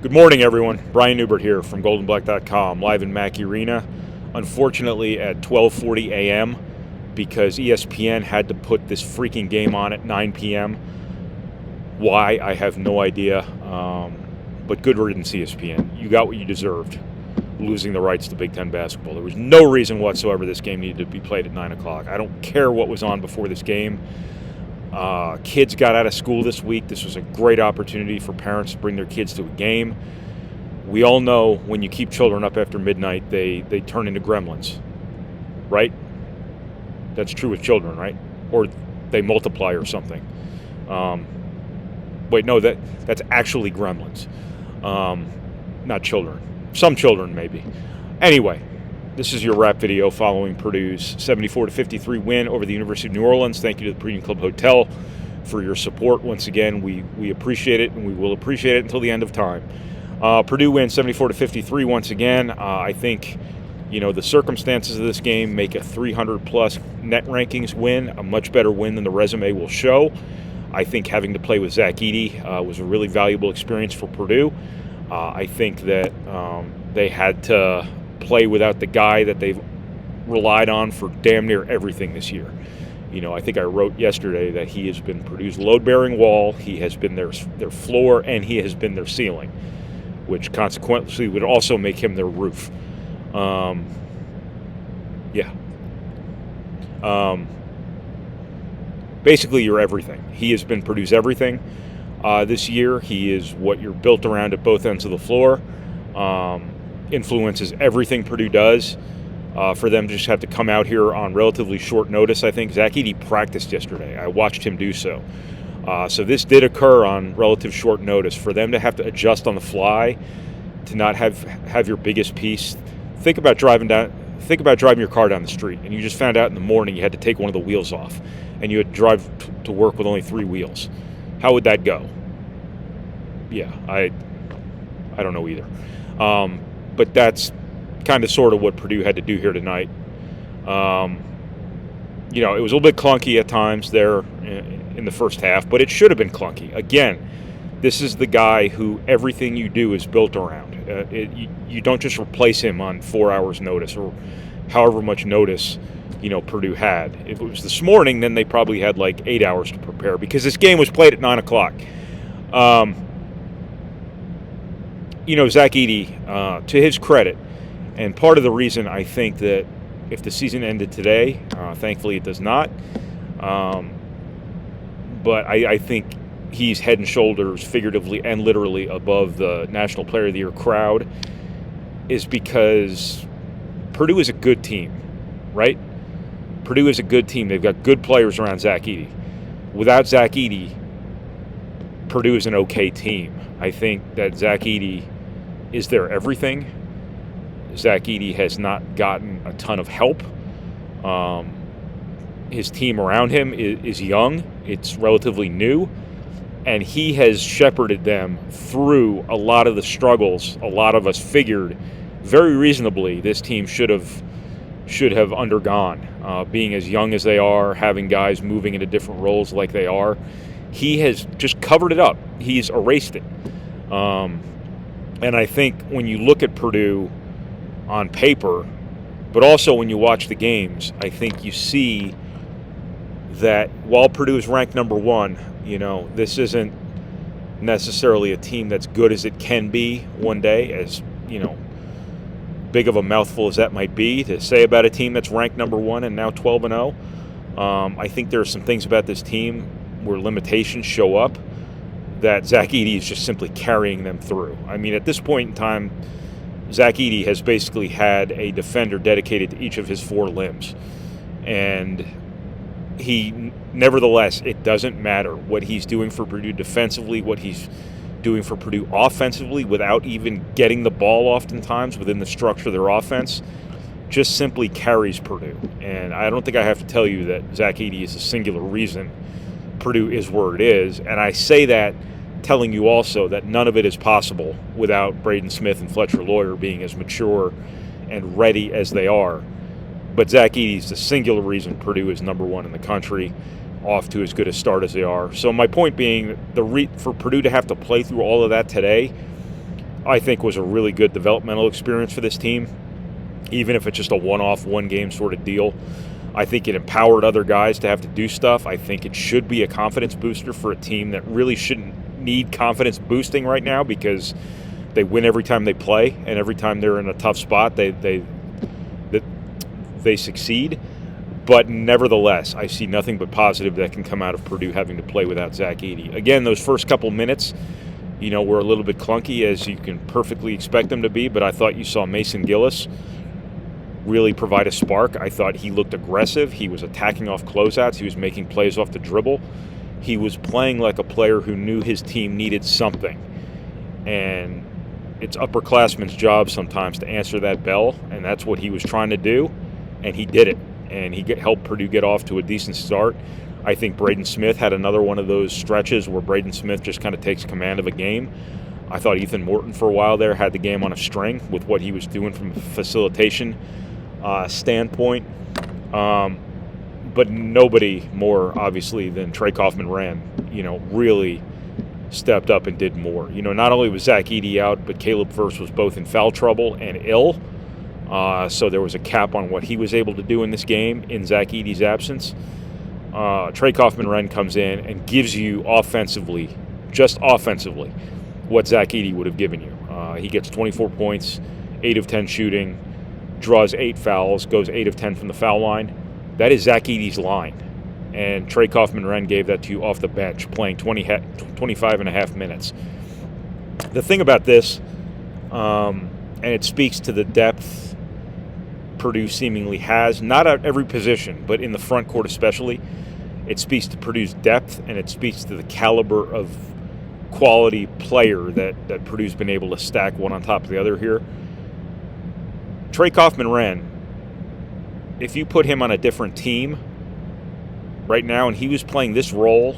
Good morning, everyone. Brian Neubert here from goldenblack.com, live in Mackey Arena. Unfortunately, at 12:40 a.m., because ESPN had to put this freaking game on at 9 p.m. Why, I have no idea. But good riddance, ESPN. You got what you deserved, losing the rights to Big Ten basketball. There was no reason whatsoever this game needed to be played at 9 o'clock. I don't care what was on before this game. Kids got out of school this week. This was a great opportunity for parents to bring their kids to a game. We all know when you keep children up after midnight, they turn into gremlins, right? That's true with children, right? Or they multiply or something. Wait, no, that's actually gremlins, not children. Some children, maybe. Anyway, this is your wrap video following Purdue's 74-53 win over the University of New Orleans. Thank you to the Purdue Club Hotel for your support. Once again, we appreciate it, and we will appreciate it until the end of time. Purdue wins 74-53 once again. I think, the circumstances of this game make a 300-plus net rankings win a much better win than the resume will show. I think having to play with Ross-Ade was a really valuable experience for Purdue. I think that they had to play without the guy that they've relied on for damn near everything this year. I think I wrote yesterday that he has been Purdue's load-bearing wall, he has been their floor, and he has been their ceiling, which consequently would also make him their roof. Basically, you're everything. He has been Purdue's everything this year. He is what you're built around at both ends of the floor. Influences everything Purdue does. For them to just have to come out here on relatively short notice, I think. Ross-Ade practiced yesterday. I watched him do so. So this did occur on relative short notice. For them to have to adjust on the fly, to not have your biggest piece. Think about driving your car down the street, and you just found out in the morning you had to take one of the wheels off, and you had to drive to work with only 3 wheels. How would that go? Yeah, I don't know either. But that's kind of sort of what Purdue had to do here tonight. It was a little bit clunky at times there in the first half, but it should have been clunky. Again, this is the guy who everything you do is built around. You don't just replace him on 4 hours notice or however much notice, Purdue had. If it was this morning, then they probably had like 8 hours to prepare because this game was played at 9 o'clock. Ross-Ade, to his credit, and part of the reason I think that if the season ended today, thankfully it does not, but I think he's head and shoulders, figuratively and literally, above the National Player of the Year crowd, is because Purdue is a good team, right? Purdue is a good team. They've got good players around Ross-Ade. Without Ross-Ade, Purdue is an okay team. I think that Ross-Ade is their everything. Ross-Ade has not gotten a ton of help. His team around him is young. It's relatively new. And he has shepherded them through a lot of the struggles a lot of us figured very reasonably this team should have undergone. Being as young as they are, having guys moving into different roles like they are. He has just covered it up. He's erased it. And I think when you look at Purdue on paper, but also when you watch the games, I think you see that while Purdue is ranked number 1, this isn't necessarily a team that's good as it can be one day, as, big of a mouthful as that might be to say about a team that's ranked number 1 and now 12-0. I think there are some things about this team where limitations show up that Ross-Ade is just simply carrying them through. I mean, at this point in time, Ross-Ade has basically had a defender dedicated to each of his 4 limbs. And nevertheless, it doesn't matter what he's doing for Purdue defensively, what he's doing for Purdue offensively without even getting the ball oftentimes within the structure of their offense, just simply carries Purdue. And I don't think I have to tell you that Ross-Ade is a singular reason Purdue is where it is. And I say that telling you also that none of it is possible without Braden Smith and Fletcher Lawyer being as mature and ready as they are. But Ross-Ade is the singular reason Purdue is number 1 in the country. off to as good a start as they are. So my point being, for Purdue to have to play through all of that today, I think was a really good developmental experience for this team, even if it's just a one-off, one-game sort of deal. I think it empowered other guys to have to do stuff. I think it should be a confidence booster for a team that really shouldn't need confidence boosting right now, because they win every time they play, and every time they're in a tough spot, they succeed. But nevertheless, I see nothing but positive that can come out of Purdue having to play without Ross-Ade. Again, those first couple minutes, were a little bit clunky, as you can perfectly expect them to be, but I thought you saw Mason Gillis really provide a spark. I thought he looked aggressive. He was attacking off closeouts. He was making plays off the dribble. He was playing like a player who knew his team needed something. And it's upperclassmen's job sometimes to answer that bell, and that's what he was trying to do, and he did it. And he helped Purdue get off to a decent start. I think Braden Smith had another one of those stretches where Braden Smith just kind of takes command of a game. I thought Ethan Morton for a while there had the game on a string with what he was doing from a facilitation standpoint. But nobody more, obviously, than Trey Kaufman-Renn, really stepped up and did more. Not only was Ross-Ade out, but Caleb Furst was both in foul trouble and ill. So there was a cap on what he was able to do in this game in Ross-Ade's absence. Trey Kaufman-Renn comes in and gives you offensively, what Ross-Ade would have given you. He gets 24 points, 8 of 10 shooting, draws 8 fouls, goes 8 of 10 from the foul line. That is Ross-Ade's line. And Trey Kaufman-Renn gave that to you off the bench, playing 25 and a half minutes. The thing about this, and it speaks to the depth Purdue seemingly has, not at every position, but in the front court especially, it speaks to Purdue's depth, and it speaks to the caliber of quality player that Purdue's been able to stack one on top of the other here. Trey Kaufman-Renn, if you put him on a different team right now and he was playing this role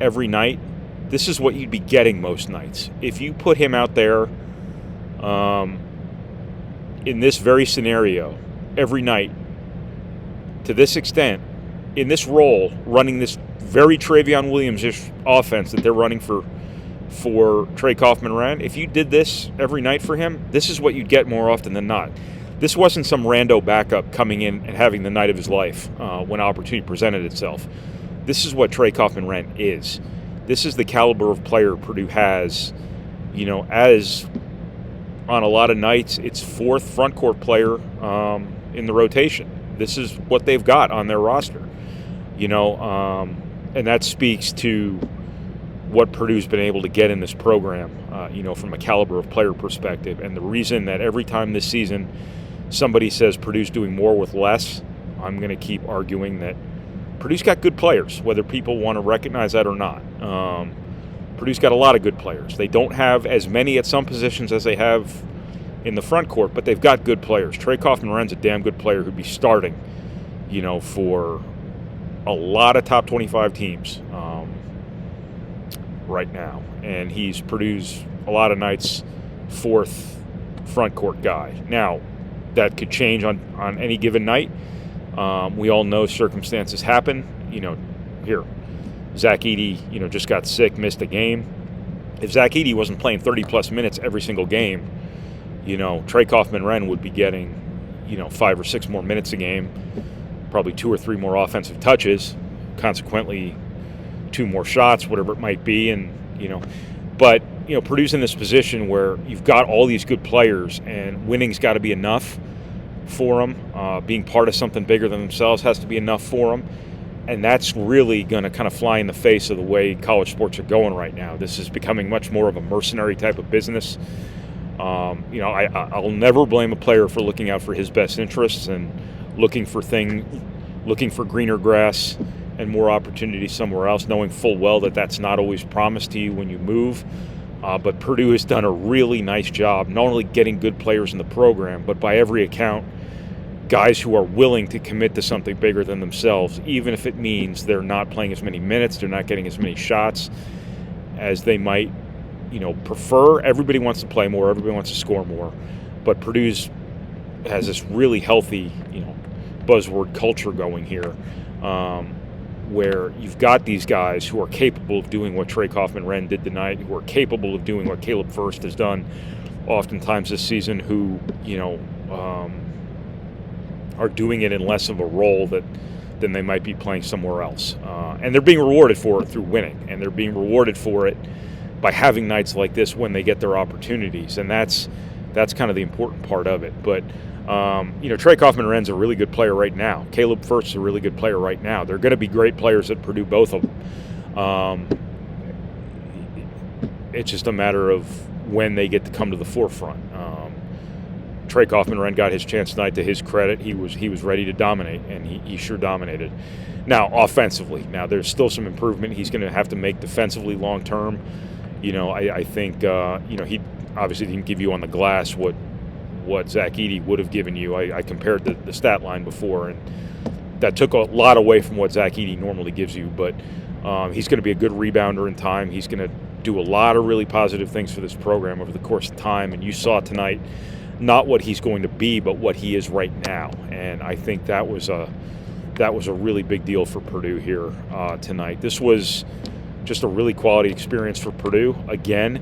every night, this is what you'd be getting most nights. If you put him out there in this very scenario every night to this extent, in this role, running this very Travion Williams-ish offense that they're running for Trey Kaufman-Renn, if you did this every night for him, this is what you'd get more often than not. This wasn't some rando backup coming in and having the night of his life when opportunity presented itself. This is what Trey Kaufman-Renn is. This is the caliber of player Purdue has, as on a lot of nights, it's fourth front court player in the rotation. This is what they've got on their roster, and that speaks to what Purdue's been able to get in this program, from a caliber of player perspective. And the reason that every time this season somebody says Purdue's doing more with less, I'm going to keep arguing that Purdue's got good players, whether people want to recognize that or not. Purdue's got a lot of good players. They don't have as many at some positions as they have in the front court, but they've got good players. Trey Kaufman-Renn's a damn good player who'd be starting, for a lot of top 25 teams right now. And he's Purdue's, a lot of nights, fourth front court guy. Now, that could change on any given night. We all know circumstances happen. Here, Ross-Ade, just got sick, missed a game. If Ross-Ade wasn't playing 30-plus minutes every single game, Trey Kaufman-Renn would be getting, 5 or 6 more minutes a game, probably 2 or 3 more offensive touches, consequently 2 more shots, whatever it might be. And, but, Purdue's in this position where you've got all these good players, and winning's got to be enough for them. Being part of something bigger than themselves has to be enough for them. And that's really going to kind of fly in the face of the way college sports are going right now. This is becoming much more of a mercenary type of business. I'll never blame a player for looking out for his best interests and looking for greener grass and more opportunity somewhere else, knowing full well that that's not always promised to you when you move. But Purdue has done a really nice job, not only getting good players in the program, but by every account, guys who are willing to commit to something bigger than themselves, even if it means they're not playing as many minutes, they're not getting as many shots as they might, prefer. Everybody wants to play more, everybody wants to score more, but Purdue's has this really healthy, buzzword culture going here. where you've got these guys who are capable of doing what Trey Kaufman-Renn did tonight, who are capable of doing what Caleb Furst has done oftentimes this season, who, are doing it in less of a role than they might be playing somewhere else. And they're being rewarded for it through winning, and they're being rewarded for it by having nights like this when they get their opportunities, and that's kind of the important part of it. But Trey Kaufman-Renn's a really good player right now. Caleb Furst's a really good player right now. They're going to be great players at Purdue, both of them. It's just a matter of when they get to come to the forefront. Trey Kaufman-Renn got his chance tonight. To his credit, he was ready to dominate, and he sure dominated. Now, offensively, there's still some improvement he's going to have to make defensively long term. I think he obviously didn't give you on the glass what Zach-Edey would have given you. I compared the stat line before, and that took a lot away from what Zach-Edey normally gives you. But he's going to be a good rebounder in time. He's going to do a lot of really positive things for this program over the course of time. And you saw tonight not what he's going to be, but what he is right now. And I think that was a really big deal for Purdue here tonight. This was just a really quality experience for Purdue. Again,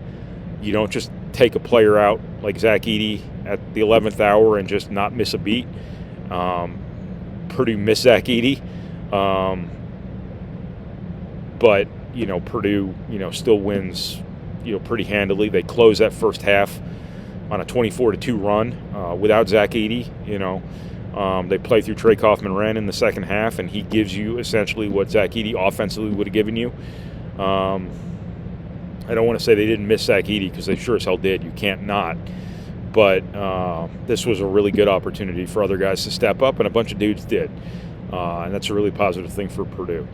you don't just take a player out like Zach-Edey at the 11th hour and just not miss a beat. Purdue missed Zach-Edey, but Purdue still wins pretty handily. They close that first half on a 24-2 run without Zach-Edey. They play through Trey Kaufman-Renn in the second half, and he gives you essentially what Zach-Edey offensively would have given you. I don't want to say they didn't miss Zach-Edey, because they sure as hell did. You can't not. But this was a really good opportunity for other guys to step up, and a bunch of dudes did. And that's a really positive thing for Purdue.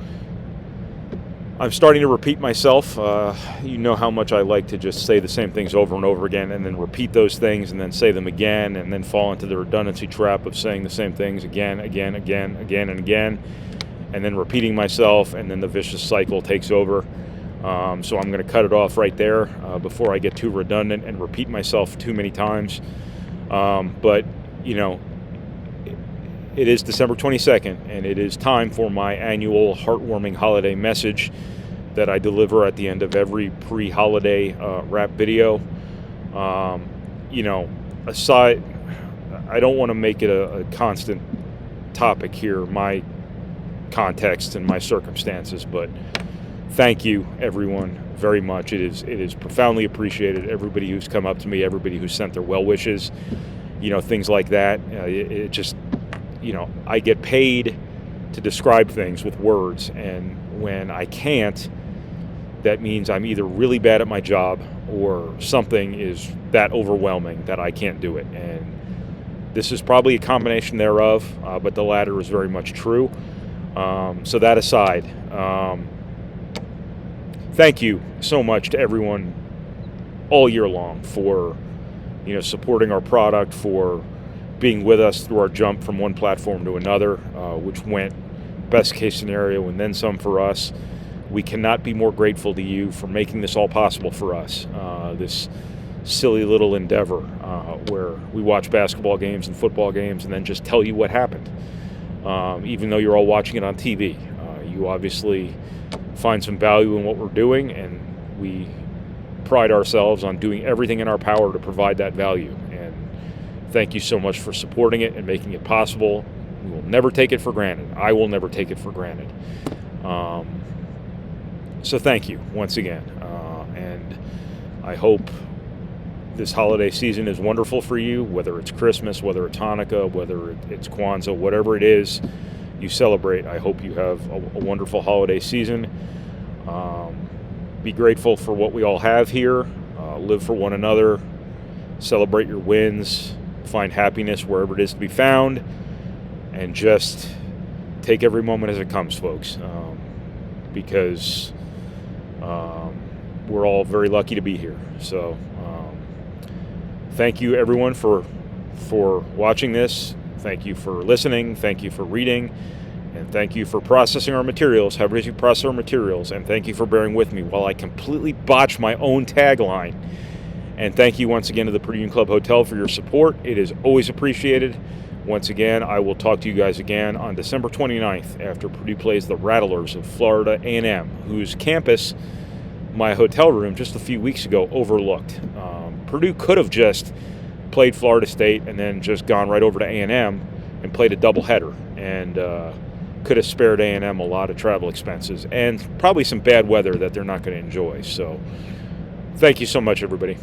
I'm starting to repeat myself. You know how much I like to just say the same things over and over again, and then repeat those things, and then say them again, and then fall into the redundancy trap of saying the same things again, and then repeating myself, and then the vicious cycle takes over. So I'm going to cut it off right there before I get too redundant and repeat myself too many times. But it is December 22nd, and it is time for my annual heartwarming holiday message that I deliver at the end of every pre-holiday wrap video. Aside, I don't want to make it a constant topic here, my context and my circumstances, but thank you, everyone, very much. It is profoundly appreciated. Everybody who's come up to me, everybody who's sent their well wishes, things like that. It just, I get paid to describe things with words, and when I can't, that means I'm either really bad at my job or something is that overwhelming that I can't do it. And this is probably a combination thereof, but the latter is very much true. So that aside, thank you so much to everyone all year long for, supporting our product, for being with us through our jump from one platform to another, which went best case scenario and then some for us. We cannot be more grateful to you for making this all possible for us, this silly little endeavor where we watch basketball games and football games and then just tell you what happened. Even though you're all watching it on TV, you obviously find some value in what we're doing, and we pride ourselves on doing everything in our power to provide that value. And thank you so much for supporting it and making it possible. We will never take it for granted. I will never take it for granted. So thank you once again. And I hope this holiday season is wonderful for you, whether it's Christmas, whether it's Hanukkah, whether it's Kwanzaa, whatever it is you celebrate. I hope you have a wonderful holiday season. Be grateful for what we all have here. Live for one another. Celebrate your wins. Find happiness wherever it is to be found. And just take every moment as it comes, folks. Because we're all very lucky to be here. So thank you, everyone, for watching this. Thank you for listening. Thank you for reading. And thank you for processing our materials, however you process our materials. And thank you for bearing with me while I completely botch my own tagline. And thank you once again to the Purdue Club Hotel for your support. It is always appreciated. Once again, I will talk to you guys again on December 29th after Purdue plays the Rattlers of Florida A&M, whose campus my hotel room just a few weeks ago overlooked. Purdue could have just played Florida State and then just gone right over to A&M and played a doubleheader, and could have spared A&M a lot of travel expenses and probably some bad weather that they're not going to enjoy. So thank you so much, everybody.